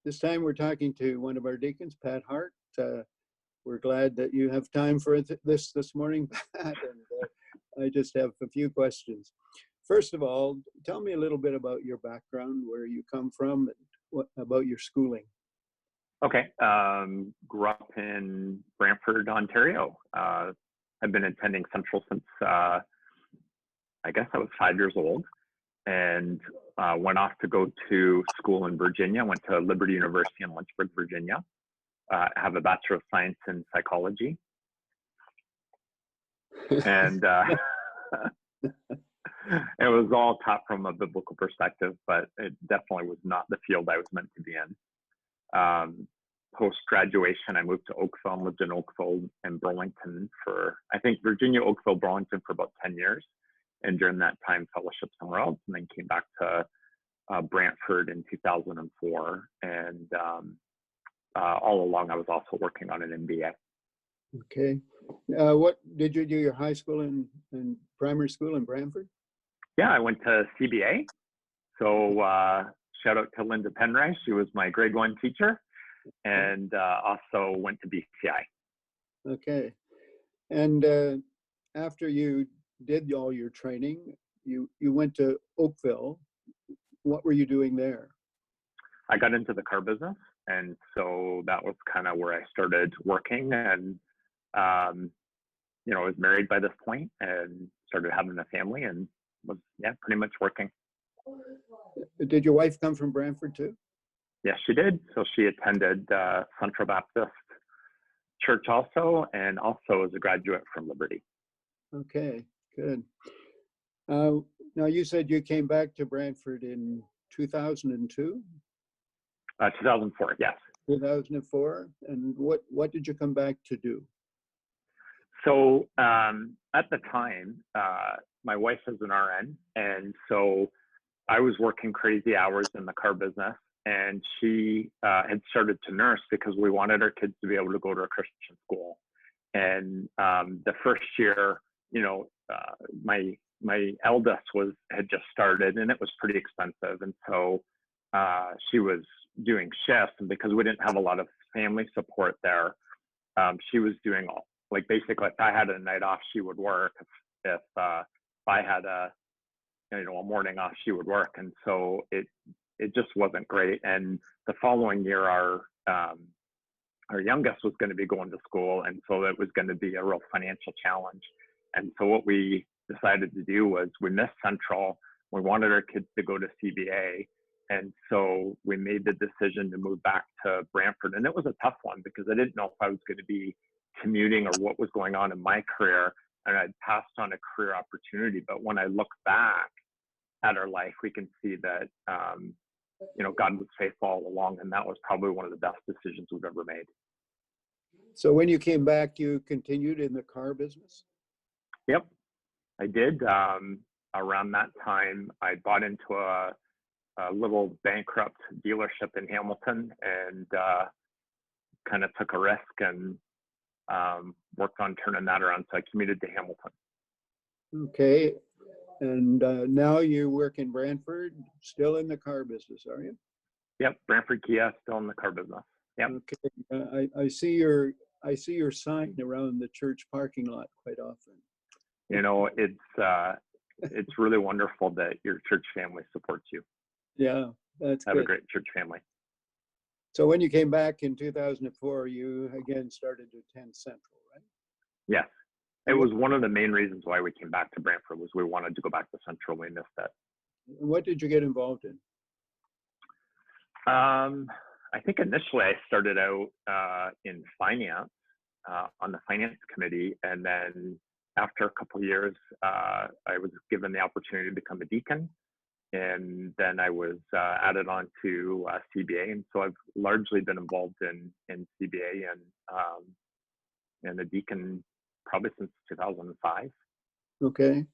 This time we're talking to one of our deacons, Pat Hart. We're glad that you have time for this morning, Pat, and I just have a few questions. First of all, tell me a little bit about your background, where you come from, and what about your schooling. Okay, grew up in Brantford, Ontario. I've been attending Central since I guess I was 5 years old, and went off to go to school in Virginia. Went to Liberty University in Lynchburg, Virginia. Have a Bachelor of Science in Psychology, and it was all taught from a biblical perspective, but it definitely was not the field I was meant to be in. Post-graduation, I moved to Oakville and lived in Oakville and Burlington for, I think, Virginia, Oakville, Burlington for about 10 years. And during that time, fellowship somewhere else, and then came back to Brantford in 2004. And all along, I was also working on an MBA. Okay. What did you do your high school and primary school in Brantford? Yeah, I went to CBA. So shout out to Linda Penrice. She was my grade 1 teacher, and also went to BCI. Okay. And after you did all your training, you went to Oakville. What were you doing there? I got into the car business, and so that was kind of where I started working. And I was married by this point and started having a family, and was pretty much working. Did your wife come from Brantford too? Yes, she did. So she attended Central Baptist Church also, and also is a graduate from Liberty. Okay, good. Now you said you came back to Brantford in 2002? 2004, yes. 2004. And what did you come back to do? So at the time, my wife is an RN, and so I was working crazy hours in the car business, and she had started to nurse because we wanted our kids to be able to go to a Christian school. And the first year, my eldest had just started, and it was pretty expensive, and so she was doing shifts, and because we didn't have a lot of family support there, she was doing basically if I had a night off, she would work. If I had a morning off, she would work, and so it just wasn't great. And the following year, our youngest was going to be going to school, and so it was going to be a real financial challenge. And so what we decided to do was we missed Central. We wanted our kids to go to CBA, and so we made the decision to move back to Brantford. And it was a tough one because I didn't know if I was going to be commuting or what was going on in my career, and I'd passed on a career opportunity. But when I look back at our life, we can see that God was faithful all along, and that was probably one of the best decisions we've ever made. So when you came back, you continued in the car business? Yep, I did. Around that time, I bought into a little bankrupt dealership in Hamilton, and kind of took a risk and worked on turning that around. So I commuted to Hamilton. Okay. And now you work in Brantford, still in the car business, are you? Yep, Brantford Kia, still in the car business. Yep. Okay. I see your sign around the church parking lot quite often. It's really wonderful that your church family supports you. Yeah, that's good. Have a great church family. So when you came back in 2004, you again started to attend Central, right? Yes. It was one of the main reasons why we came back to Brantford, was we wanted to go back to Central. We missed it. What did you get involved in? I think initially I started out in finance, on the finance committee, and then after a couple of years, I was given the opportunity to become a deacon, and then I was added on to CBA, and so I've largely been involved in CBA and a deacon probably since 2005. Okay.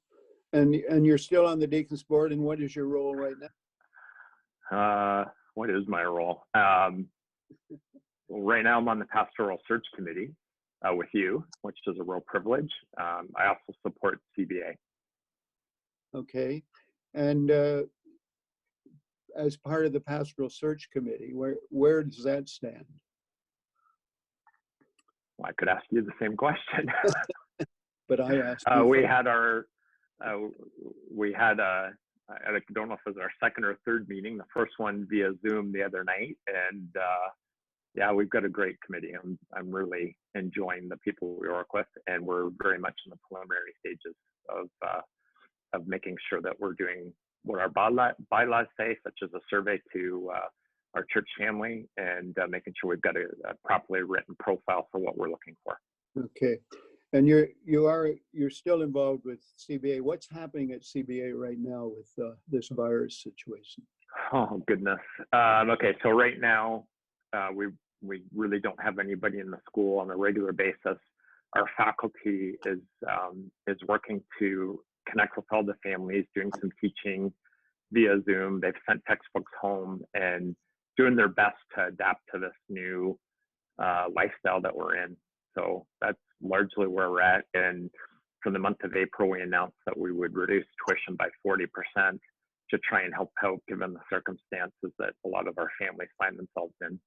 And you're still on the deacon's board, and what is your role right now? What is my role? Right now I'm on the pastoral search committee with you, which is a real privilege. I also support CBA. Okay. And as part of the pastoral search committee, where does that stand? Well, I could ask you the same question. But I asked you. We had our, we had a, I don't know if it was our second or third meeting, the first one via Zoom the other night. And yeah, we've got a great committee. I'm really enjoying the people we work with, and we're very much in the preliminary stages of making sure that we're doing what our bylaws say, such as a survey to our church family, and making sure we've got a properly written profile for what we're looking for. Okay, and you're still involved with CBA. What's happening at CBA right now with this virus situation? Oh goodness. Okay, so right now we really don't have anybody in the school on a regular basis. Our faculty is working to connect with all the families, doing some teaching via Zoom. They've sent textbooks home and doing their best to adapt to this new lifestyle that we're in. So that's largely where we're at. And for the month of April, we announced that we would reduce tuition by 40% to try and help out given the circumstances that a lot of our families find themselves in.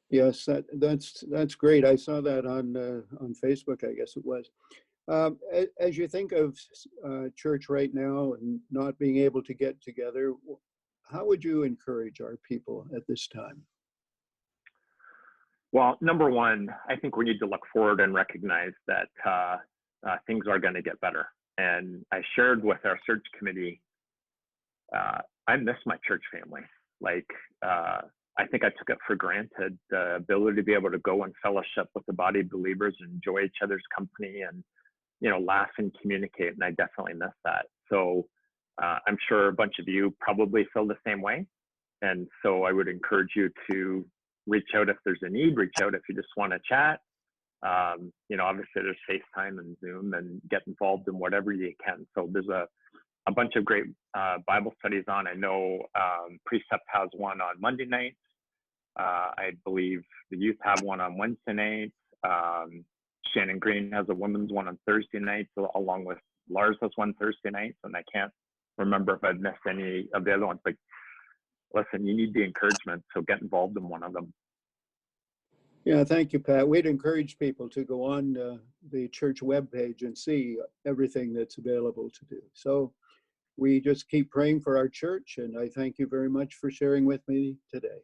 Yes, that's great. I saw that on Facebook, I guess it was. As you think of church right now and not being able to get together, how would you encourage our people at this time? Well, number one, I think we need to look forward and recognize that things are going to get better. And I shared with our search committee, I miss my church family. Like, I think I took it for granted, the ability to be able to go and fellowship with the body of believers and enjoy each other's company and, you know, laugh and communicate. And I definitely miss that. So I'm sure a bunch of you probably feel the same way. And so I would encourage you to reach out if there's a need, reach out if you just want to chat. You know, obviously there's FaceTime and Zoom, and get involved in whatever you can. So there's a bunch of great Bible studies on. I know Precept has one on Monday nights. I believe the youth have one on Wednesday nights. Shannon Green has a women's one on Thursday nights, along with Lars has one Thursday nights. And I can't remember if I've missed any of the other ones, but listen, you need the encouragement, so get involved in one of them. Yeah, thank you, Pat. We'd encourage people to go on the church webpage and see everything that's available to do. So we just keep praying for our church, and I thank you very much for sharing with me today.